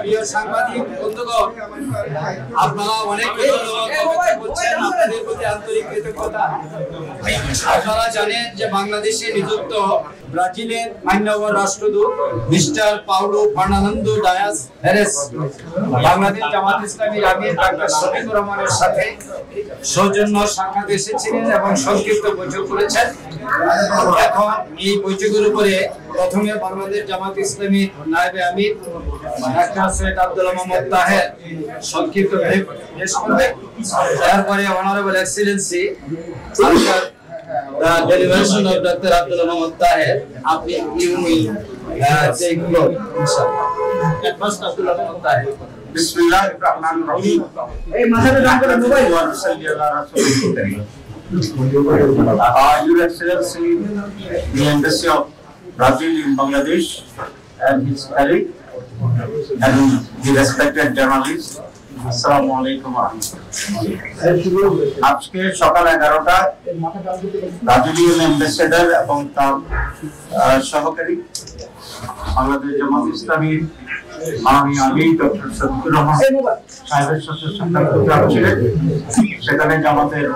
প্রিয় সাংবাদিক বন্ধুগণ, আপনারা অনেক বলছেন, আপনাদের প্রতি আন্তরিক কৃতজ্ঞতা। আপনারা জানেন যে বাংলাদেশে নিযুক্ত ব্রাজিলের মান্যবর রাষ্ট্রদূত মিস্টার পাউলো ফার্নান্দো ডায়াস হেরেস বাংলাদেশ জামাত ইসলামীর আমির ডাক্তার শফিকুর রহমানের সাথে সৌজন্য সাক্ষাৎ এসেছিলেন এবং সংক্ষিপ্ত বৈঠক করেছেন। এখন এই বৈঠকের উপরে প্রথমে বাংলাদেশ জামাত ইসলামীর নায়েবে আমির ডাক্তার সৈয়দ আব্দুল মোহাম্মদ তাহের সংক্ষিপ্ত পেশ করবেন। তারপরে honourable Excellency the delegation of Dr. Abdul Mohammad Tahir, you will take floor, inshallah. At first, Abdul Mohammad Tahir. Bismillahirrahmanirrahim. Your Excellency, the Embassy of Brazil in Bangladesh and his colleague and the respected journalists, আসসালামু আলাইকুম। আজকে সকাল 11টায় Brazilian ambassador এবং তার সহকারী বাংলাদেশ জামাত ইসলামীর মাননীয় আমির doctor Shafiqur Rahman সাহেবের সাথে সাক্ষাৎ করতে আসছিলেন। সেখানে জামাতের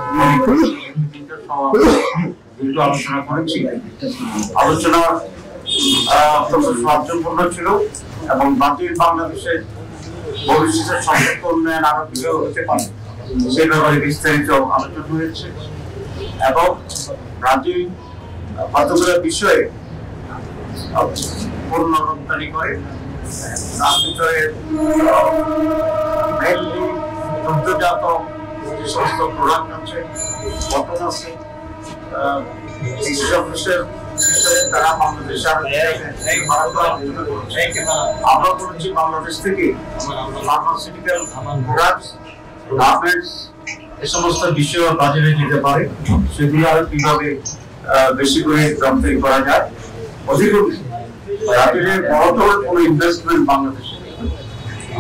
আলোচনা করেছি। আলোচনা অত্যন্ত সৌহার্দ্যপূর্ণ ছিল এবং ব্রাজিল বাংলাদেশের ভবিষ্যতের সম্পর্ক উন্নয়ন আরো কিভাবে হতে পারে সে ব্যাপারে বিস্তারিত আলোচনা হয়েছে এবং ব্রাজিল কতগুলো বিষয়ে পণ্য রপ্তানি করে, তার ভিতরে মেনলি দুগ্ধজাত যে সমস্ত প্রোডাক্ট আছে, কটন আছে, এইসব বিষয়ের তারা বাংলাদেশে আমরা করেছি। বাংলাদেশ থেকে ফার্মাসিউটিক্যাল প্রোডাক্টস, গার্মেন্টস এ সমস্ত বিষয় বাজারে যেতে পারে, সেগুলো আরো কিভাবে বেশি করে রপ্তানি করা যায়। অধিকতর ব্রাজিলের বড় কোনো ইনভেস্টমেন্ট বাংলাদেশে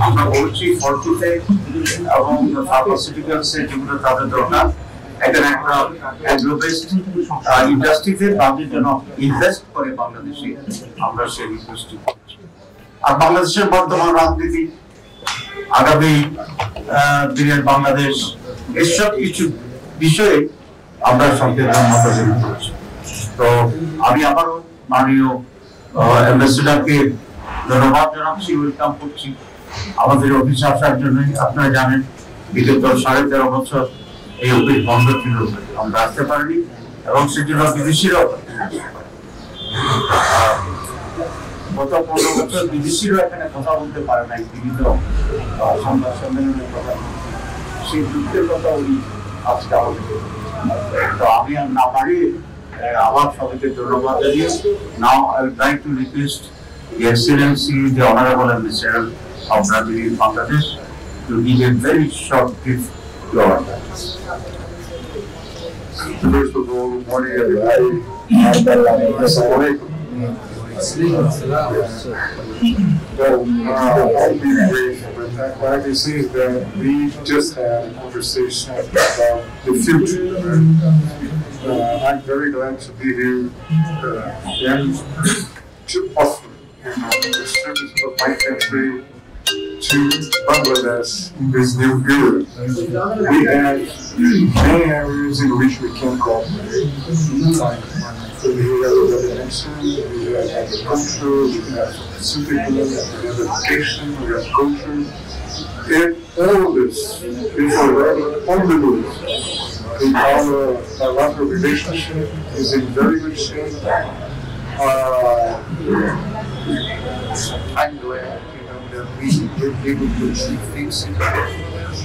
আমরা বলছি ফরচুতে এবং ফার্মাসিউটিক্যালস এর যেগুলো তাদের দরকার, এখানে একটা অ্যাগ্রোবেস্ট ইন্ডাস্ট্রিতে তাদের জন্য ইনভেস্ট করে বাংলাদেশে আমরা সেই ইন্ডাস্ট্রি করছি। আর বাংলাদেশের বর্তমান রাজনীতি, আগামী দিনের বাংলাদেশ, এসব কিছু বিষয়ে আমরা সংবিধান মতামত করছি। তো আমি আবারও মাননীয় অ্যাম্বাসেডরকে ধন্যবাদ জানাচ্ছি, ওয়েলকাম করছি আমাদের অফিসে আসার জন্য। আপনারা জানেন বিগত 13.5 বছর এই অফিস বন্ধ ছিল, আমরা আসতে পারিনি এবং সেজন্য বিদেশিরাও গত 15 বছর বিদেশিরাও এখানে কথা বলতে পারে নাই বিভিন্ন সংবাদ সম্মেলনের কথা, সেই যুদ্ধের কথা উনি আজকে আমাদের। তো আমি আর না পারি আবার সবাইকে ধন্যবাদ জানিয়ে now I would like to request the Excellency, the Honorable Ambassador of Brazil in Bangladesh to give a very short brief to our guests. First of all, good morning everybody. I'll be brief, but what I can say is that we just had a conversation about the future. I'm very glad to be here and to offer the service of my country to Bangladesh in this new era. We have many areas in which we can cooperate. We have residential, we have agriculture, we have pharmaceutical, we have education, we have culture. And all of this is already on the move. And our bilateral relationship is in very good shape. I'm glad, that we were able to achieve things in Bangladesh.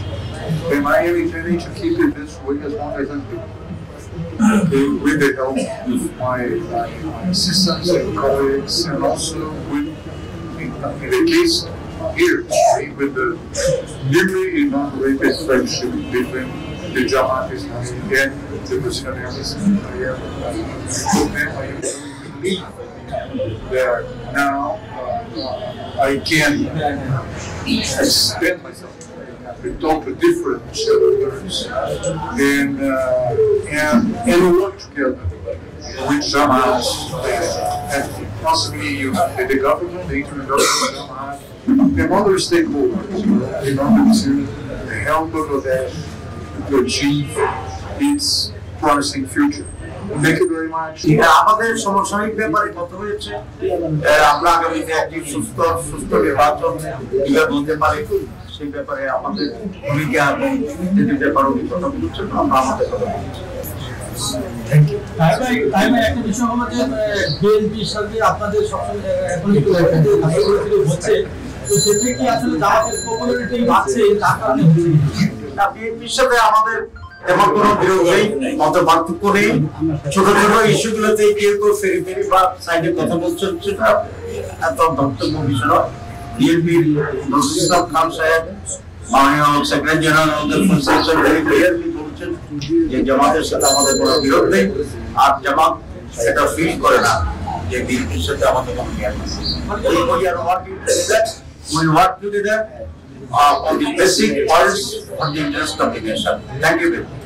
And I am intending to keep it this way as long as I'm here. Okay, with the help of my assistants and colleagues, and also with, in the case here, with the newly inaugurated friendship between the Jamaat Islami and the Brazilian Embassy. I am believe that now I can extend myself to talk to different shareholders and work together with Jamaat and possibly the government, the intergovernmental Jamaat, and other stakeholders in order to help Bangladesh to achieve its promising future. Thank you very much. আমাদের সমসাময়িক ব্যাপারে কথা হয়েছে আমরা আগামীতে একটি সুস্থ নির্বাচন কিভাবে বলতে পারি সেই ব্যাপারে আমাদের ভূমিকা এবং যে ব্যাপারে কথা বলছেন আমরা আমাদের কথা বলছি। Thank you. তাই একটা বিষয় হলো যে বিএনপির সাথে আপনাদের সবসময় এখন একটু হচ্ছে, তো সেটা কি আসলে জামাতের পপুলারিটি বাড়ছে তার কারণে হচ্ছে? না, বিএনপির সাথে আমাদের তেমন কোনো বিরোধ নেই, মত পার্থক্য নেই। ছোট ছোট ইস্যুগুলোতে কেউ ফেরি ফেরি বা সাইডে কথা বলছেন, সেটা এত ধর্তব্য বিষয় নয়। বিএনপির নজরুল ইসলাম খান সাহেব মাননীয় সেক্রেটারি জেনারেল ভেরি ক্লিয়ারলি বলছেন যে জামাতের সাথে আমাদের কোনো বিরোধ নেই, আর জামাত এটা ফিল করে না যে বিএনপির সাথে আমাদের কোনো বিরোধ নেই। We work together on the basic points of the interest of the nation. Thank you very much.